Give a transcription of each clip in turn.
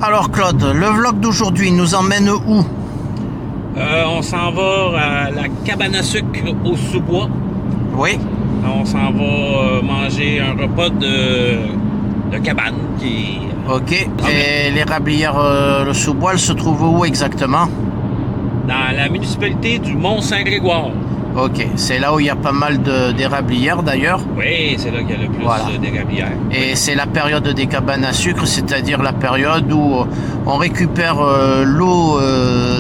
Alors Claude, le vlog d'aujourd'hui nous emmène où? On s'en va à la cabane à sucre au sous-bois. Oui. On s'en va manger un repas de cabane qui est Ok. Et l'érablière le sous-bois, elle se trouve où exactement? dans la municipalité du Mont-Saint-Grégoire. Ok. C'est là où il y a pas mal d'érablières d'ailleurs. Oui, c'est là qu'il y a le plus Voilà. d'érablières. Et c'est la période des cabanes à sucre, c'est-à-dire la période où on récupère l'eau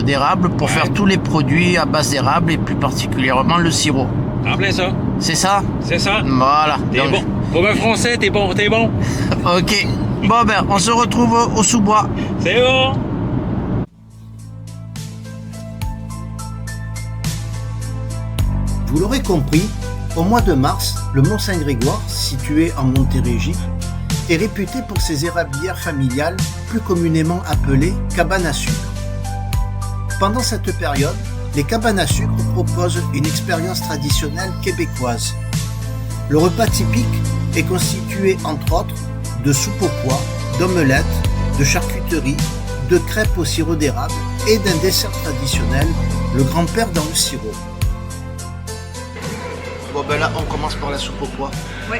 d'érable pour faire tous les produits à base d'érable et plus particulièrement le sirop. En plein ça. C'est ça? C'est ça. Voilà. T'es Donc, bon. Pour un français, t'es bon, t'es bon. ok. Bon ben, on se retrouve au sous-bois. C'est bon. Vous l'aurez compris, au mois de mars, le Mont-Saint-Grégoire, situé en Montérégie, est réputé pour ses érablières familiales, plus communément appelées cabanes à sucre. Pendant cette période, les cabanes à sucre proposent une expérience traditionnelle québécoise. Le repas typique est constitué entre autres de soupe au pois, d'omelettes, de charcuterie, de crêpes au sirop d'érable et d'un dessert traditionnel, le grand-père dans le sirop. Bon ben là on commence par la soupe au pois. Oui,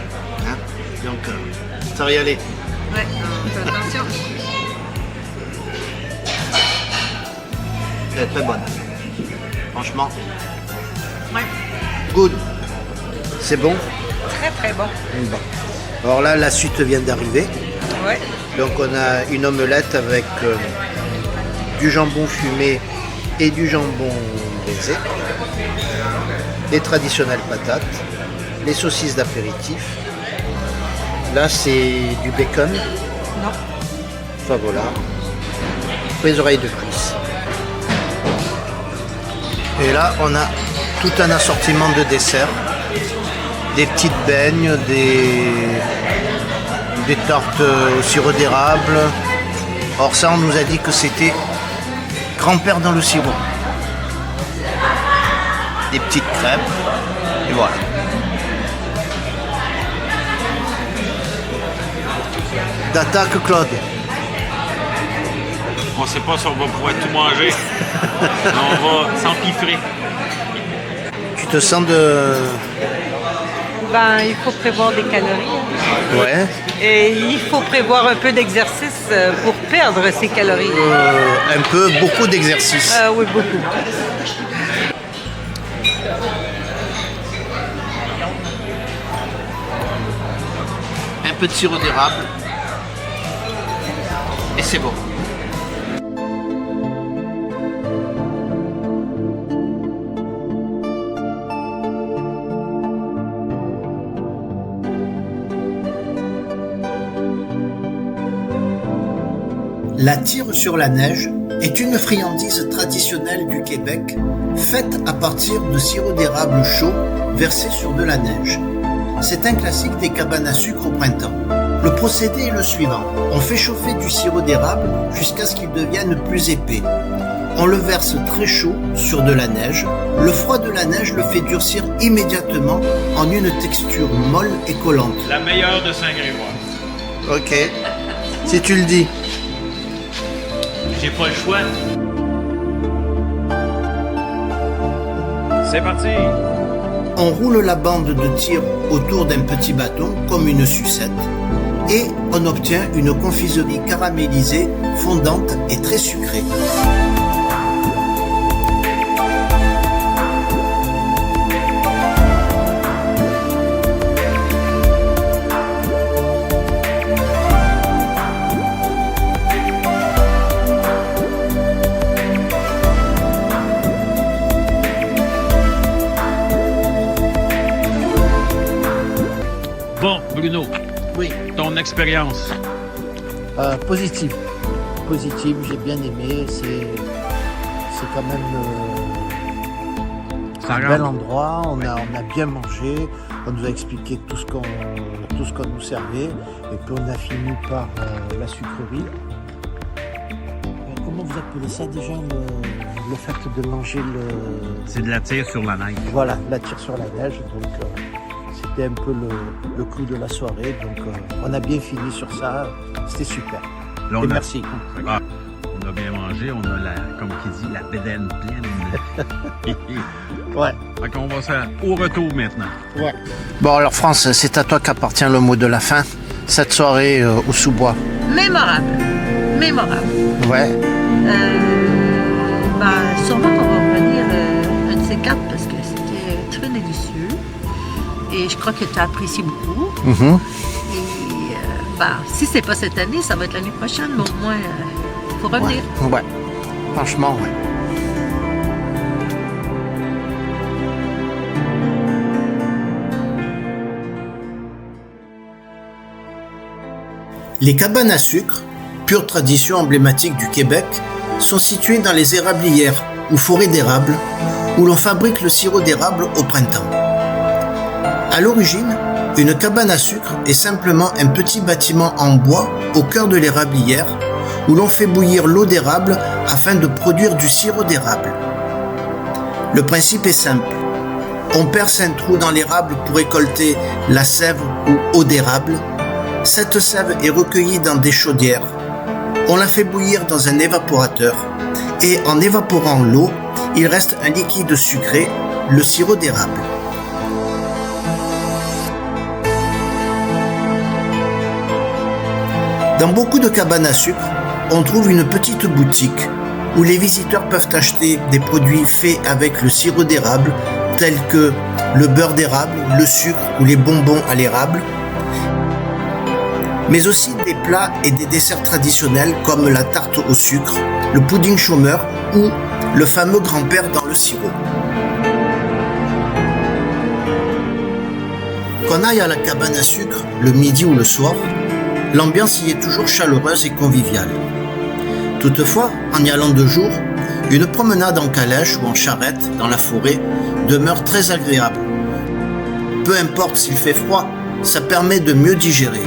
Hein, donc ça va y aller. ouais, fais attention. Elle est très bonne. Franchement, Ouais, good. C'est bon. très très bon. Bon. Alors là la suite vient d'arriver. Ouais, Donc on a une omelette avec du jambon fumé et du jambon braisé, les traditionnelles patates, les saucisses d'apéritif. Là c'est du bacon, non, enfin voilà, les oreilles de cuisse. Et là on a tout un assortiment de desserts, des petites beignes, des tartes au sirop d'érable. Or ça on nous a dit que c'était grand-père dans le sirop. Des petites crêpes et voilà. D'attaque Claude. On sait pas si on va pouvoir tout manger. On va s'empiffrer. Tu te sens de... ben il faut prévoir des calories hein. Ouais. Et il faut prévoir un peu d'exercice pour perdre ces calories. Un peu, beaucoup d'exercices. Oui, beaucoup. Un peu de sirop d'érable. Et c'est bon. La tire sur la neige est une friandise traditionnelle du Québec, faite à partir de sirop d'érable chaud versé sur de la neige. C'est un classique des cabanes à sucre au printemps. Le procédé est le suivant. On fait chauffer du sirop d'érable jusqu'à ce qu'il devienne plus épais. On le verse très chaud sur de la neige. Le froid de la neige le fait durcir immédiatement en une texture molle et collante. La meilleure de Saint-Grégoire. Ok, si tu le dis. J'ai pas le choix. C'est parti. On roule la bande de tir autour d'un petit bâton comme une sucette et on obtient une confiserie caramélisée, fondante et très sucrée. Bon, Bruno, Oui, ton expérience. positive. Positive, j'ai bien aimé. C'est quand même Ça un rentre. bel endroit. On a bien mangé. On nous a expliqué tout ce qu'on nous servait. Et puis on a fini par la sucrerie. Comment vous appelez ça déjà le fait de manger C'est de la tire sur la neige. Voilà, la tire sur la neige. Donc c'était un peu le clou de la soirée. Donc on a bien fini sur ça. C'était super. Là, Et merci. Ah, on a bien mangé, on a, comme qui dit, la bédaine pleine. Ouais. Fait qu'on va ça au retour maintenant. Ouais. Bon, alors France, c'est à toi qu'appartient le mot de la fin. Cette soirée au sous-bois. Mémorable. Mémorable. Ouais. Sûrement qu'on va revenir un de ces quatre parce que c'était très délicieux. Et je crois que tu as apprécié beaucoup. Mhm. Et si c'est pas cette année, ça va être l'année prochaine, mais au moins, il faut revenir. Ouais. Franchement, ouais. Les cabanes à sucre, pure tradition emblématique du Québec, sont situées dans les érablières ou forêts d'érable, où l'on fabrique le sirop d'érable au printemps. À l'origine, une cabane à sucre est simplement un petit bâtiment en bois au cœur de l'érablière, où l'on fait bouillir l'eau d'érable afin de produire du sirop d'érable. Le principe est simple. On perce un trou dans l'érable pour récolter la sève ou eau d'érable. Cette sève est recueillie dans des chaudières. On la fait bouillir dans un évaporateur et en évaporant l'eau, il reste un liquide sucré, le sirop d'érable. Dans beaucoup de cabanes à sucre, on trouve une petite boutique où les visiteurs peuvent acheter des produits faits avec le sirop d'érable tels que le beurre d'érable, le sucre ou les bonbons à l'érable, mais aussi des plats et des desserts traditionnels comme la tarte au sucre, le pudding chômeur ou le fameux grand-père dans le sirop. Qu'on aille à la cabane à sucre le midi ou le soir, l'ambiance y est toujours chaleureuse et conviviale. Toutefois, en y allant de jour, une promenade en calèche ou en charrette dans la forêt demeure très agréable. Peu importe s'il fait froid, ça permet de mieux digérer.